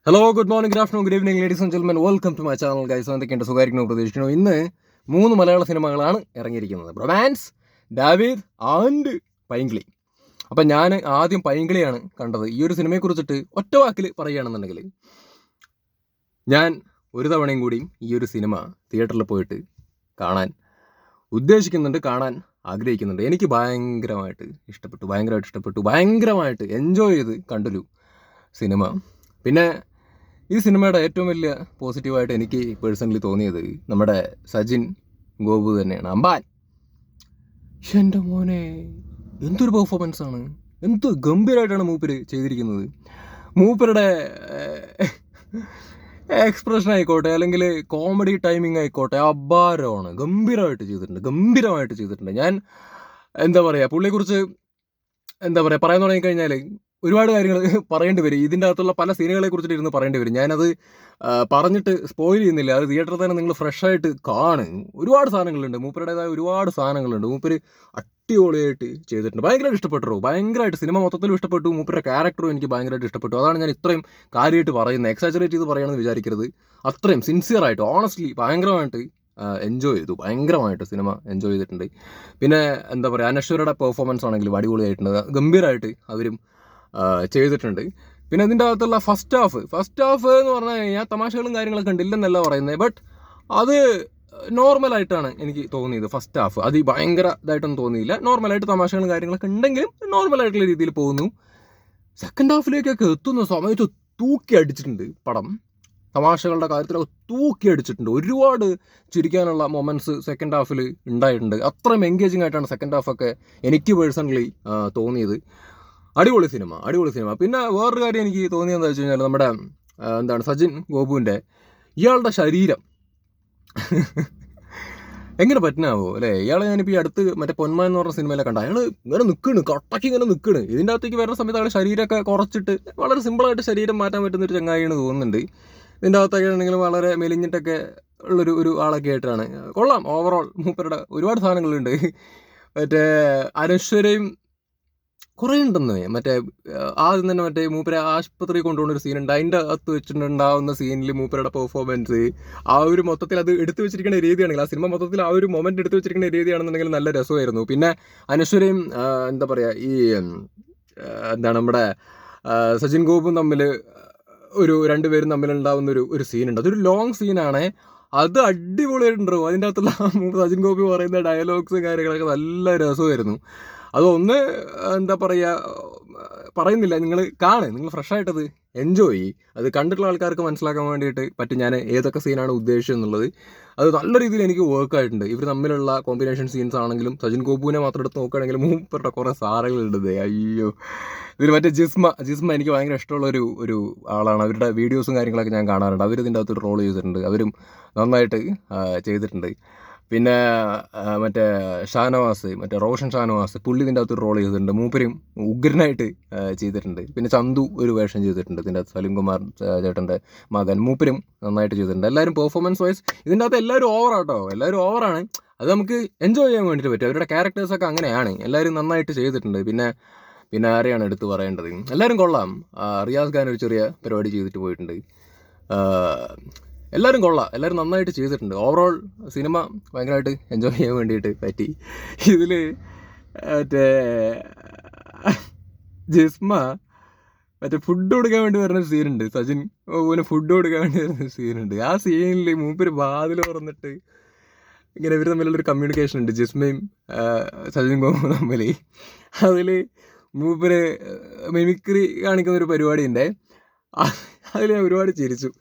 Hello, good morning, good afternoon, good evening, ladies and gentlemen. Welcome to my channel guys. എന്തൊക്കെയുണ്ട്, സുഖമായിരിക്കുന്നു പ്രതീക്ഷിക്കുന്നു. ഇന്ന് 3 മലയാള സിനിമകളാണ് ഇറങ്ങിയിരിക്കുന്നത്. റൊമാൻസ്, ഡാവീദ് ആൻഡ് പൈങ്കിളി. അപ്പം ഞാൻ ആദ്യം പൈങ്കിളിയാണ് കണ്ടത്. ഈ ഒരു സിനിമയെക്കുറിച്ചിട്ട് ഒറ്റ വാക്കിൽ പറയുകയാണെന്നുണ്ടെങ്കിൽ, ഞാൻ ഒരു തവണയും കൂടിയും ഈ ഒരു സിനിമ തിയേറ്ററിൽ പോയിട്ട് കാണാൻ ഉദ്ദേശിക്കുന്നുണ്ട്, കാണാൻ ആഗ്രഹിക്കുന്നുണ്ട്. എനിക്ക് ഭയങ്കരമായിട്ട് ഇഷ്ടപ്പെട്ടു, ഭയങ്കരമായിട്ട് എൻജോയ് ചെയ്ത് കണ്ടൊരു സിനിമ. പിന്നെ ഈ സിനിമയുടെ ഏറ്റവും വലിയ പോസിറ്റീവായിട്ട് എനിക്ക് പേഴ്സണലി തോന്നിയത് നമ്മുടെ സജിൻ ഗോപു തന്നെയാണ്. അമ്പാൻ, എൻ്റെ മോനെ, എന്തൊരു പെർഫോമൻസ് ആണ്, എന്ത് ഗംഭീരമായിട്ടാണ് മൂപ്പര് ചെയ്തിരിക്കുന്നത്. മൂപ്പരുടെ എക്സ്പ്രഷൻ ആയിക്കോട്ടെ, അല്ലെങ്കിൽ കോമഡി ടൈമിംഗ് ആയിക്കോട്ടെ, അപാരമാണ്. ഗംഭീരമായിട്ട് ചെയ്തിട്ടുണ്ട്. ഞാൻ എന്താ പറയുക, പുള്ളിയെക്കുറിച്ച് പറയാൻ തുടങ്ങിക്കഴിഞ്ഞാൽ ഒരുപാട് കാര്യങ്ങൾ പറയേണ്ടി വരും. ഇതിൻ്റെ അകത്തുള്ള പല സീനുകളെ കുറിച്ചിട്ട് ഇരുന്ന് പറയേണ്ടി വരും. ഞാനത് പറഞ്ഞിട്ട് സ്പോയിൽ ചെയ്യുന്നില്ല. അത് തിയേറ്ററിൽ തന്നെ നിങ്ങൾ ഫ്രഷായിട്ട് കാണും. ഒരുപാട് സാധനങ്ങളുണ്ട്, മൂപ്പരുടേതായ ഒരുപാട് സാധനങ്ങളുണ്ട്. മൂപ്പര് അടിപൊളിയായിട്ട് ചെയ്തിട്ടുണ്ട്. ഭയങ്കരമായിട്ട് സിനിമ മൊത്തത്തിലും ഇഷ്ടപ്പെട്ടു. മൂപ്പരുടെ ക്യാരക്ടറും എനിക്ക് ഭയങ്കരമായിട്ട് ഇഷ്ടപ്പെട്ടു. അതാണ് ഞാൻ ഇത്രയും കാര്യമായിട്ട് പറയുന്നത്. എക്സാജറേറ്റ് ചെയ്ത് പറയുകയാണെന്ന് വിചാരിക്കരുത്. അത്രയും സിൻസിയറായിട്ട്, ഓണസ്റ്റ്ലി ഭയങ്കരമായിട്ട് എൻജോയ് ചെയ്തു. ഭയങ്കരമായിട്ട് സിനിമ എൻജോയ് ചെയ്തിട്ടുണ്ട്. പിന്നെ എന്താ പറയുക, അനശ്വരയുടെ പെർഫോമൻസ് ആണെങ്കിലും അടിപൊളിയായിട്ടുണ്ട്. ഗംഭീരമായിട്ട് അവരും ചെയ്തിട്ടുണ്ട്. പിന്നെ ഇതിൻ്റെ അകത്തുള്ള ഫസ്റ്റ് ഹാഫ് എന്ന് പറഞ്ഞു കഴിഞ്ഞാൽ തമാശകളും കാര്യങ്ങളൊക്കെ ഉണ്ട്, ഇല്ലെന്നല്ല പറയുന്നത്. ബട്ട് അത് നോർമലായിട്ടാണ് എനിക്ക് തോന്നിയത്. ഫസ്റ്റ് ഹാഫ് അത് ഭയങ്കര ഇതായിട്ടൊന്നും തോന്നിയില്ല. നോർമലായിട്ട് തമാശകളും കാര്യങ്ങളൊക്കെ ഉണ്ടെങ്കിലും നോർമലായിട്ടുള്ള രീതിയിൽ പോകുന്നു. സെക്കൻഡ് ഹാഫിലേക്കൊക്കെ എത്തുന്ന സമയത്ത് തൂക്കി അടിച്ചിട്ടുണ്ട് പടം. തമാശകളുടെ കാര്യത്തിലൊക്കെ തൂക്കി അടിച്ചിട്ടുണ്ട്. ഒരുപാട് ചിരിക്കാനുള്ള മൊമെൻറ്റ്സ് സെക്കൻഡ് ഹാഫിൽ ഉണ്ടായിട്ടുണ്ട്. അത്രയും എൻഗേജിങ് ആയിട്ടാണ് സെക്കൻഡ് ഹാഫൊക്കെ എനിക്ക് പേഴ്സണലി തോന്നിയത്. അടിപൊളി സിനിമ. പിന്നെ വേറൊരു കാര്യം എനിക്ക് തോന്നിയെന്ന് വെച്ച് കഴിഞ്ഞാൽ, നമ്മുടെ സജിൻ ഗോപുവിൻ്റെ ഇയാളുടെ ശരീരം എങ്ങനെ പറ്റുന്നാവോ അല്ലേ? ഇയാളെ ഞാനിപ്പോൾ ഈ അടുത്ത് മറ്റേ പൊന്മാൻ എന്ന് പറഞ്ഞ സിനിമയിലെ കണ്ട, അയാൾ ഇങ്ങനെ നിൽക്കണ്. ഇതിൻ്റെ അകത്തേക്ക് വരുന്ന സമയത്ത് അയാൾ ശരീരമൊക്കെ കുറച്ചിട്ട് വളരെ സിമ്പിളായിട്ട് ശരീരം മാറ്റാൻ പറ്റുന്നൊരു ചങ്ങായിയാണ് തോന്നുന്നുണ്ട്. ഇതിൻ്റെ അകത്തൊക്കെ ആണെങ്കിലും വളരെ മെലിഞ്ഞിട്ടൊക്കെ ഉള്ളൊരു ആളൊക്കെ ആയിട്ടാണ്. കൊള്ളാം. ഓവറോൾ മൂപ്പരുടെ ഒരുപാട് സാധനങ്ങളുണ്ട്. മറ്റേ അനശ്വരയും കുറേ ഉണ്ടെന്ന്. ആദ്യം തന്നെ മൂപ്പരെ ആശുപത്രി കൊണ്ടുപോകുന്നൊരു സീനുണ്ട്. അതിൻ്റെ അകത്ത് വെച്ചിട്ടുണ്ടാവുന്ന സീനിൽ മൂപ്പരുടെ പെർഫോമൻസ്, ആ ഒരു മൊത്തത്തിൽ അത് എടുത്തു വെച്ചിരിക്കുന്ന രീതിയാണെങ്കിൽ, ആ സിനിമ മൊത്തത്തിൽ ആ ഒരു മൊമെൻറ്റ് എടുത്തു വെച്ചിരിക്കുന്ന രീതിയാണെന്നുണ്ടെങ്കിൽ നല്ല രസമായിരുന്നു. പിന്നെ അനശ്വരയും നമ്മുടെ സജിൻ ഗോപും തമ്മിൽ രണ്ടുപേരും തമ്മിലുണ്ടാവുന്ന ഒരു സീനുണ്ട്. അതൊരു ലോങ് സീനാണ്. അത് അടിപൊളിയായിട്ടുണ്ടോ. അതിൻ്റെ അകത്തുള്ള സജിൻ ഗോപി പറയുന്ന ഡയലോഗ്സും കാര്യങ്ങളൊക്കെ നല്ല രസമായിരുന്നു. അതൊന്ന് പറയുന്നില്ല, നിങ്ങൾ ഫ്രഷായിട്ടത് എൻജോയ് ചെയ്യും. അത് കണ്ടിട്ടുള്ള ആൾക്കാർക്ക് മനസ്സിലാക്കാൻ വേണ്ടിയിട്ട് പറ്റും ഞാൻ ഏതൊക്കെ സീനാണ് ഉദ്ദേശിച്ചതെന്നുള്ളത്. അത് നല്ല രീതിയിൽ എനിക്ക് വർക്കായിട്ടുണ്ട്. ഇവർ തമ്മിലുള്ള കോമ്പിനേഷൻ സീൻസ് ആണെങ്കിലും, സജിൻ ഗോപുവിനെ മാത്രം എടുത്ത് നോക്കുകയാണെങ്കിൽ മൂപ്പരുടെ കുറേ സാധനങ്ങളുണ്ട്. അയ്യോ, ഇതിൽ ജിസ്മ എനിക്ക് ഭയങ്കര ഇഷ്ടമുള്ള ഒരു ആളാണ്. അവരുടെ വീഡിയോസും കാര്യങ്ങളൊക്കെ ഞാൻ കാണാറുണ്ട്. അവരിതിൻ്റെ അകത്തൊരു റോൾ ചെയ്തിട്ടുണ്ട്. അവരും നന്നായിട്ട് ചെയ്തിട്ടുണ്ട്. പിന്നെ ഷാനവാസ്, റോഷൻ ഷാനവാസ്, പുള്ളി ഇതിൻ്റെ അകത്തൊരു റോൾ ചെയ്തിട്ടുണ്ട്. മൂപ്പരും ഉഗ്രനായിട്ട് ചെയ്തിട്ടുണ്ട്. പിന്നെ ചന്തു ഒരു വേഷം ചെയ്തിട്ടുണ്ട് ഇതിൻ്റെ അകത്ത്, സലിം കുമാർ ചേട്ടൻ്റെ മകൻ. മൂപ്പരും നന്നായിട്ട് ചെയ്തിട്ടുണ്ട്. എല്ലാവരും പെർഫോമൻസ് വൈസ് ഇതിൻ്റെ അകത്ത് എല്ലാവരും ഓവറാണ്. അത് നമുക്ക് എൻജോയ് ചെയ്യാൻ വേണ്ടിയിട്ട് പറ്റും. അവരുടെ ക്യാരക്ടേഴ്സൊക്കെ അങ്ങനെയാണ്. എല്ലാവരും നന്നായിട്ട് ചെയ്തിട്ടുണ്ട്. പിന്നെ ആരെയാണ് എടുത്ത് പറയേണ്ടത്? എല്ലാവരും കൊള്ളാം. റിയാസ് ഖാൻ ഒരു ചെറിയ പരിപാടി ചെയ്തിട്ട് പോയിട്ടുണ്ട്. എല്ലാവരും കൊള്ളാം. എല്ലാവരും നന്നായിട്ട് ചെയ്തിട്ടുണ്ട്. ഓവറോൾ സിനിമ ഭയങ്കരമായിട്ട് എൻജോയ് ചെയ്യാൻ വേണ്ടിയിട്ട് പറ്റി. ഇതിൽ ജിസ്മ ഫുഡ് കൊടുക്കാൻ വേണ്ടി വരുന്നൊരു സീനുണ്ട്. സജിൻ ഗോപുവിന് ഫുഡ് കൊടുക്കാൻ വേണ്ടി വരുന്നൊരു സീനുണ്ട്. ആ സീനിൽ മൂപ്പര് വാതിൽ തുറന്നിട്ട് ഇങ്ങനെ ഇവർ തമ്മിലുള്ളൊരു കമ്മ്യൂണിക്കേഷൻ ഉണ്ട്, ജിസ്മയും സജിൻ ഗോപുവും തമ്മിൽ. അതിൽ മൂപ്പര് മിമിക്രി കാണിക്കുന്നൊരു പരിപാടിയുണ്ട്. അതിൽ ഞാൻ ഒരുപാട് ചിരിച്ചു.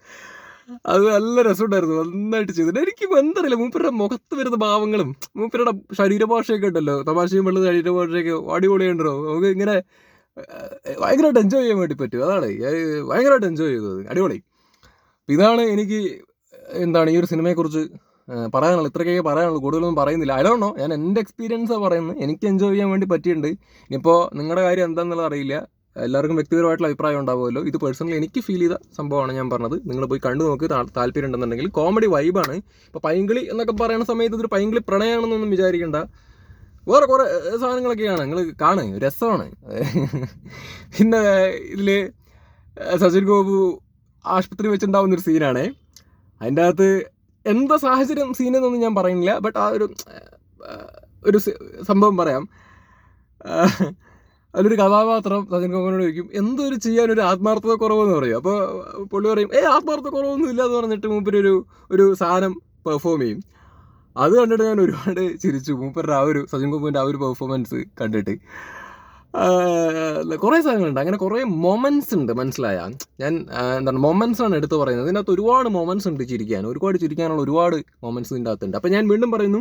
അത് നല്ല രസമുണ്ടായിരുന്നു. നന്നായിട്ട് ചെയ്തിട്ട് എനിക്ക് എന്തറിയില്ല, മൂപ്പരുടെ മുഖത്ത് വരുന്ന ഭാവങ്ങളും മൂപ്പരുടെ ശരീരഭാഷയൊക്കെ ഉണ്ടല്ലോ, തമാശയും വെള്ള ശരീരഭാഷയൊക്കെ അടിപൊളിയുണ്ടോ. നമുക്ക് ഇങ്ങനെ ഭയങ്കരമായിട്ട് എൻജോയ് ചെയ്യാൻ വേണ്ടി പറ്റും. അതാണ് ഭയങ്കരമായിട്ട് എൻജോയ് ചെയ്തത്. അടിപൊളി. ഇതാണ് എനിക്ക് ഈ ഒരു സിനിമയെക്കുറിച്ച് പറയാനുള്ളത്. ഇത്രയൊക്കെ പറയാനുള്ളൂ, കൂടുതലൊന്നും പറയുന്നില്ല. അതാണോ, ഞാൻ എൻ്റെ എക്സ്പീരിയൻസാണ് പറയുന്നത്. എനിക്ക് എൻജോയ് ചെയ്യാൻ വേണ്ടി പറ്റിയിട്ടുണ്ട്. ഇനിയിപ്പോൾ നിങ്ങളുടെ കാര്യം എന്താണെന്നുള്ളത് അറിയില്ല. എല്ലാവർക്കും വ്യക്തിപരമായിട്ടുള്ള അഭിപ്രായം ഉണ്ടാവുമല്ലോ. ഇത് പേഴ്സണലി എനിക്ക് ഫീൽ ചെയ്ത സംഭവമാണ് ഞാൻ പറഞ്ഞത്. നിങ്ങൾ പോയി കണ്ടു നോക്ക്, താല്പര്യം ഉണ്ടെന്നുണ്ടെങ്കിൽ. കോമഡി വൈബാണ്. ഇപ്പോൾ പൈങ്കിളി എന്നൊക്കെ പറയുന്ന സമയത്ത് ഇതൊരു പൈങ്കിളി പ്രണയമാണെന്നൊന്നും വിചാരിക്കേണ്ട. വേറെ കുറേ സാധനങ്ങളൊക്കെയാണ്, നിങ്ങൾ കാണുക, രസമാണ്. പിന്നെ ഇതിൽ സജിൻ ഗോപു ആശുപത്രി വെച്ചിട്ടുണ്ടാവുന്നൊരു സീനാണേ. അതിൻ്റെ അകത്ത് എന്താ സാഹചര്യം സീനെന്നൊന്നും ഞാൻ പറയുന്നില്ല, ബട്ട് ആ ഒരു സംഭവം പറയാം. അതിലൊരു കഥാപാത്രം സച്ചിൻ കോക്കനോട് ചോദിക്കും, എന്തൊരു ചെയ്യാനൊരു ആത്മാർത്ഥത കുറവെന്ന് പറയും. അപ്പോൾ പുള്ളി പറയും, ആത്മാർത്ഥത കുറവൊന്നും ഇല്ല എന്ന് പറഞ്ഞിട്ട് മൂപ്പര് ഒരു സാധനം പെർഫോം ചെയ്യും. അത് കണ്ടിട്ട് ഞാൻ ഒരുപാട് ചിരിച്ചു. മൂപ്പരുടെ സച്ചിൻ കോപ്പുവിൻ്റെ ആ ഒരു പെർഫോമൻസ് കണ്ടിട്ട്. കുറേ സാധനങ്ങളുണ്ട്, അങ്ങനെ കുറേ മൊമെൻറ്റ്സ് ഉണ്ട്. മനസ്സിലായ ഞാൻ എന്താണ് മൊമെൻറ്റ്സാണ് എടുത്ത് പറയുന്നത്. ഇതിനകത്ത് ഒരുപാട് മൊമെൻറ്റ്സ് ഉണ്ട് ഒരുപാട് ചിരിക്കാനുള്ള ഒരുപാട് മൊമെൻറ്റ്സ് ഇതിൻ്റെ അകത്തുണ്ട്. അപ്പോൾ ഞാൻ വീണ്ടും പറയുന്നു,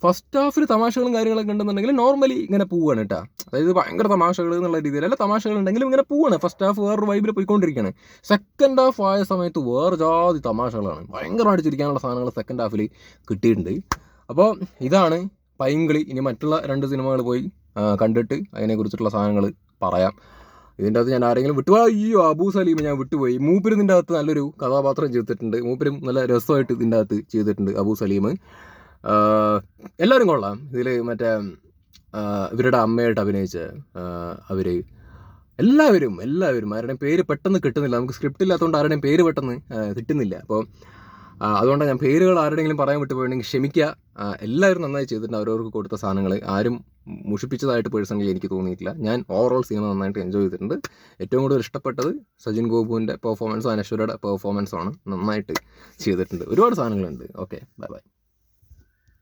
ഫസ്റ്റ് ഹാഫിൽ തമാശകളും കാര്യങ്ങളൊക്കെ ഉണ്ടെന്നുണ്ടെങ്കിൽ നോർമലി ഇങ്ങനെ പോവുകയാണ് കേട്ടോ. അതായത് ഭയങ്കര തമാശകൾ എന്നുള്ള രീതിയിലല്ല, തമാശകൾ ഉണ്ടെങ്കിലും ഇങ്ങനെ പോവുകയാണ്. ഫസ്റ്റ് ഹാഫ് വേറൊരു വൈബിൽ പോയിക്കൊണ്ടിരിക്കുകയാണ്. സെക്കൻഡ് ഹാഫ് ആയ സമയത്ത് വേറെ ജാതി തമാശകളാണ്, ഭയങ്കരമായിട്ട് ചിരിക്കാനുള്ള സാധനങ്ങൾ സെക്കൻഡ് ഹാഫിൽ കിട്ടിയിട്ടുണ്ട്. അപ്പോൾ ഇതാണ് പൈങ്കിളി. ഇനി മറ്റുള്ള 2 സിനിമകൾ പോയി കണ്ടിട്ട് അതിനെക്കുറിച്ചിട്ടുള്ള സാധനങ്ങൾ പറയാം. ഇതിൻ്റെ അകത്ത് ഞാൻ ആരെങ്കിലും അയ്യോ അബു സലീം ഞാൻ വിട്ടുപോയി. മൂപ്പര് ഇതിൻ്റെ അകത്ത് നല്ലൊരു കഥാപാത്രം ചെയ്തിട്ടുണ്ട്. മൂപ്പരും നല്ല രസമായിട്ട് ഇതിൻ്റെ അകത്ത് ചെയ്തിട്ടുണ്ട് അബു സലീം. എല്ലാവരും കൊള്ളാം. ഇതിൽ മറ്റേ ഇവരുടെ അമ്മയായിട്ട് അഭിനയിച്ച അവർ എല്ലാവരും ആരുടെയും പേര് പെട്ടെന്ന് കിട്ടുന്നില്ല. നമുക്ക് സ്ക്രിപ്റ്റ് ഇല്ലാത്തതുകൊണ്ട് ആരുടെയും പേര് പെട്ടെന്ന് കിട്ടുന്നില്ല. അപ്പോൾ അതുകൊണ്ടാണ് ഞാൻ പേരുകൾ ആരുടെയെങ്കിലും പറയാൻ വിട്ടുപോയിട്ടുണ്ടെങ്കിൽ ക്ഷമിക്കുക. എല്ലാവരും നന്നായി ചെയ്തിട്ടുണ്ട് അവരവർക്ക് കൊടുത്ത സാധനങ്ങൾ. ആരും മുഷിപ്പിച്ചതായിട്ട് പേഴ്സണലി എനിക്ക് തോന്നിയിട്ടില്ല. ഞാൻ ഓവറോൾ സിനിമ നന്നായിട്ട് എൻജോയ് ചെയ്തിട്ടുണ്ട്. ഏറ്റവും കൂടുതൽ ഇഷ്ടപ്പെട്ടത് സച്ചിൻ കോപ്പുവിൻ്റെ പെർഫോമൻസും അനശ്വരയുടെ പെർഫോമൻസുമാണ്. നന്നായിട്ട് ചെയ്തിട്ടുണ്ട്. ഒരുപാട് സാധനങ്ങളുണ്ട്. Okay, by.